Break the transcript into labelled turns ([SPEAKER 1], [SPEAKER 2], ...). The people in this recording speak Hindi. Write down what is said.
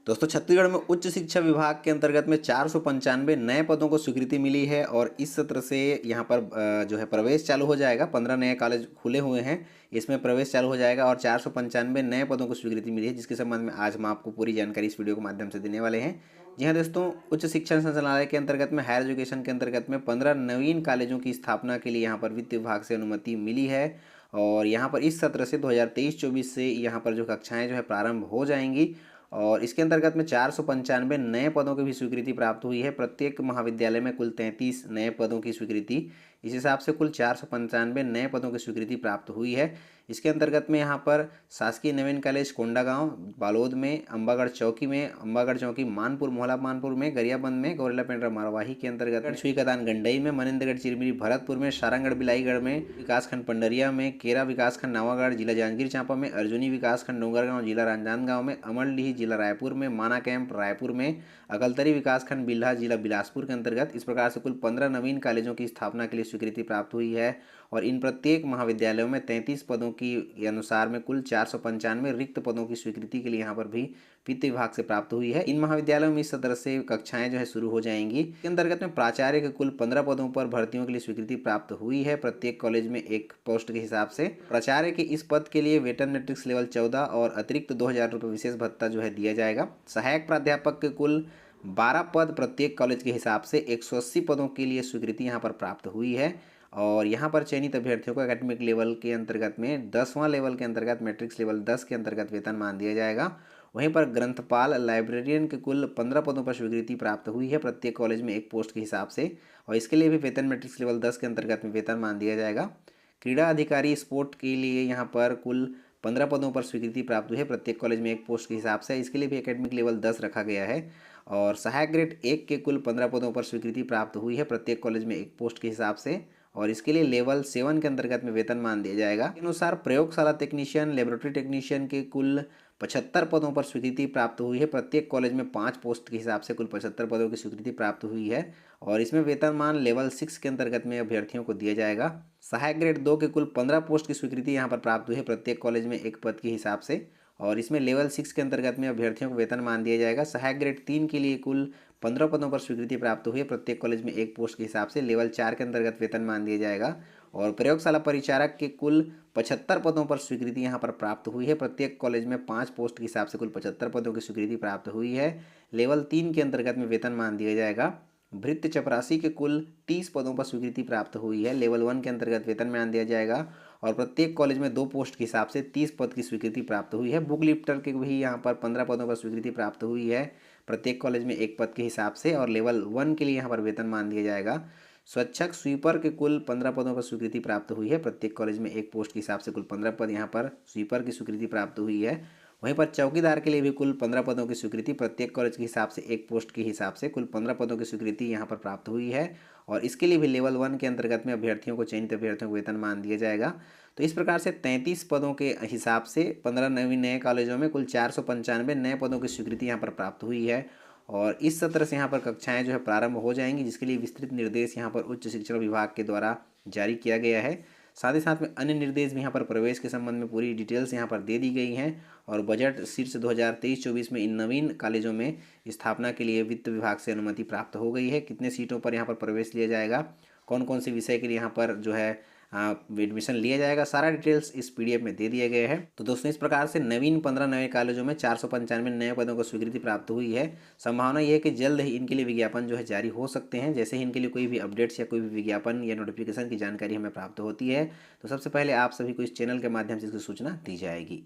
[SPEAKER 1] दोस्तों छत्तीसगढ़ में उच्च शिक्षा विभाग के अंतर्गत में 495 नए पदों को स्वीकृति मिली है और इस सत्र से यहाँ पर जो है प्रवेश चालू हो जाएगा। 15 नए कॉलेज खुले हुए हैं, इसमें प्रवेश चालू हो जाएगा और 495 नए पदों को स्वीकृति मिली है, जिसके संबंध में आज हम आपको पूरी जानकारी इस वीडियो के माध्यम से देने वाले हैं। जी हाँ दोस्तों, उच्च शिक्षा संचालनालय के अंतर्गत में हायर एजुकेशन के अंतर्गत में 15 नवीन कॉलेजों की स्थापना के लिए यहाँ पर वित्त विभाग से अनुमति मिली है और यहाँ पर इस सत्र से 2023-24 से यहाँ पर जो कक्षाएँ जो है प्रारंभ हो जाएंगी और इसके अंतर्गत में 495 नए पदों की भी स्वीकृति प्राप्त हुई है। प्रत्येक महाविद्यालय में कुल 33 नए पदों की स्वीकृति, इस हिसाब से कुल 495 नए पदों की स्वीकृति प्राप्त हुई है। इसके अंतर्गत में यहाँ पर शासकीय नवीन कॉलेज कोंडागांव, बालोद में, अम्बागढ़ चौकी, मानपुर, मोहला मानपुर में, गरियाबंद में, गौरेला पेंड्रा मरवाही के अंतर्गत, छुईकदान गंडई में, मनिंदगढ़ चिरमिरी भरतपुर में, सारंगढ़ बिलाईगढ़ में, विकासखंड पंडरिया में, केरा विकासखंड नावागढ़ जिला जांजगीर चांपा में, अर्जुनी विकासखंड डोंगरगांव जिला राजनांदगांव में, अमरडीही जिला रायपुर में, माना कैंप रायपुर में, अकलतरी विकासखंड बिल्हा जिला बिलासपुर के अंतर्गत। इस प्रकार से कुल 15 नवीन कॉलेजों की स्थापना के लिए स्वीकृति प्राप्त हुई है और इन प्रत्येक महाविद्यालयों में 33 पदों की अनुसार में कुल 495 रिक्त पदों की स्वीकृति के लिए यहाँ पर भी वित्त विभाग से प्राप्त हुई है। इन महाविद्यालयों में इस सत्र से कक्षाएं जो है शुरू हो जाएंगी। इसके अंतर्गत में प्राचार्य के कुल 15 पदों पर भर्तियों के लिए स्वीकृति प्राप्त हुई है, प्रत्येक कॉलेज में एक पोस्ट के हिसाब से। प्राचार्य के इस पद के लिए वेतन मैट्रिक्स लेवल 14 और अतिरिक्त 2000 रुपये विशेष भत्ता जो है दिया जाएगा। सहायक प्राध्यापक के कुल 12 पद प्रत्येक कॉलेज के हिसाब से 180 पदों के लिए स्वीकृति यहाँ पर प्राप्त हुई है और यहाँ पर चयनित अभ्यर्थियों को एकेडमिक लेवल के अंतर्गत में 10वां लेवल के अंतर्गत मैट्रिक्स लेवल 10 के अंतर्गत वेतनमान दिया जाएगा। वहीं पर ग्रंथपाल, लाइब्रेरियन के कुल 15 पदों पर स्वीकृति प्राप्त हुई है, प्रत्येक कॉलेज में एक पोस्ट के हिसाब से और इसके लिए भी वेतन मैट्रिक्स लेवल 10 के अंतर्गत में वेतनमान दिया जाएगा। क्रीड़ा अधिकारी स्पोर्ट के लिए यहाँ पर कुल 15 पदों पर स्वीकृति प्राप्त हुई है, प्रत्येक कॉलेज में एक पोस्ट के हिसाब से, इसके लिए भी एकेडमिक लेवल 10 रखा गया है और सहायक ग्रेड 1 के कुल 15 पदों पर स्वीकृति प्राप्त हुई है, प्रत्येक कॉलेज में एक पोस्ट के हिसाब से और इसके लिए लेवल 7 के अंतर्गत में वेतनमान दिया जाएगा। के अनुसार प्रयोगशाला टेक्नीशियन, लेबोरेटरी टेक्नीशियन के कुल 75 पदों पर स्वीकृति प्राप्त हुई है, प्रत्येक कॉलेज में 5 पोस्ट के हिसाब से कुल 75 पदों की स्वीकृति प्राप्त हुई है और इसमें वेतनमान लेवल 6 के अंतर्गत में अभ्यर्थियों को दिया जाएगा। सहायक ग्रेड 2 के कुल 15 पोस्ट की स्वीकृति यहाँ पर प्राप्त हुई है, प्रत्येक कॉलेज में एक पद के हिसाब से और इसमें लेवल 6 के अंतर्गत में अभ्यर्थियों को वेतनमान दिया जाएगा। सहायक ग्रेड 3 के लिए कुल 15 पदों पर स्वीकृति प्राप्त हुई है, प्रत्येक कॉलेज में एक पोस्ट के हिसाब से लेवल 4 के अंतर्गत वेतनमान दिया जाएगा और प्रयोगशाला परिचारक के कुल 75 पदों पर स्वीकृति यहाँ पर प्राप्त हुई है, प्रत्येक कॉलेज में 5 पोस्ट के हिसाब से कुल 75 पदों की स्वीकृति प्राप्त हुई है, लेवल 3 के अंतर्गत में वेतनमान दिया जाएगा। भृत्य चपरासी के कुल 30 पदों पर स्वीकृति प्राप्त हुई है, लेवल 1 के अंतर्गत वेतनमान दिया जाएगा और प्रत्येक कॉलेज में 2 पोस्ट के हिसाब से 30 पद की स्वीकृति प्राप्त हुई है। बुक लिफ्टर के भी यहाँ पर 15 पदों पर स्वीकृति प्राप्त हुई है, प्रत्येक कॉलेज में एक पद के हिसाब से और लेवल 1 के लिए यहाँ पर वेतनमान दिया जाएगा। स्वच्छक स्वीपर के कुल 15 पदों पर स्वीकृति प्राप्त हुई है, प्रत्येक कॉलेज में एक पोस्ट के हिसाब से कुल 15 पद यहाँ पर स्वीपर की स्वीकृति प्राप्त हुई है। वहीं पर चौकीदार के लिए भी कुल 15 पदों की स्वीकृति, प्रत्येक कॉलेज के हिसाब से एक पोस्ट के हिसाब से कुल 15 पदों की स्वीकृति यहाँ पर प्राप्त हुई है और इसके लिए भी लेवल 1 के अंतर्गत में अभ्यर्थियों को, चयनित अभ्यर्थियों को वेतनमान दिया जाएगा। तो इस प्रकार से 33 पदों के हिसाब से 15 नए कॉलेजों में कुल 495 नए पदों की स्वीकृति यहाँ पर प्राप्त हुई है और इस सत्र से यहाँ पर कक्षाएं जो है प्रारंभ हो जाएंगी, जिसके लिए विस्तृत निर्देश यहाँ पर उच्च शिक्षा विभाग के द्वारा जारी किया गया है। साथ ही साथ में अन्य निर्देश भी यहाँ पर प्रवेश के संबंध में पूरी डिटेल्स यहाँ पर दे दी गई हैं और बजट शीर्ष 2023-24 में इन नवीन कॉलेजों में स्थापना के लिए वित्त विभाग से अनुमति प्राप्त हो गई है। कितने सीटों पर यहाँ पर प्रवेश लिया जाएगा, कौन कौन से विषय के लिए यहाँ पर जो है एडमिशन लिया जाएगा, सारा डिटेल्स इस PDF में दे दिए गए हैं। तो दोस्तों इस प्रकार से नवीन 15 नए कॉलेजों में 495 नए पदों को स्वीकृति प्राप्त हुई है। संभावना यह है कि जल्द ही इनके लिए विज्ञापन जो है जारी हो सकते हैं। जैसे ही इनके लिए कोई भी अपडेट्स या कोई भी विज्ञापन या नोटिफिकेशन की जानकारी हमें प्राप्त होती है तो सबसे पहले आप सभी को इस चैनल के माध्यम से इसकी सूचना दी जाएगी।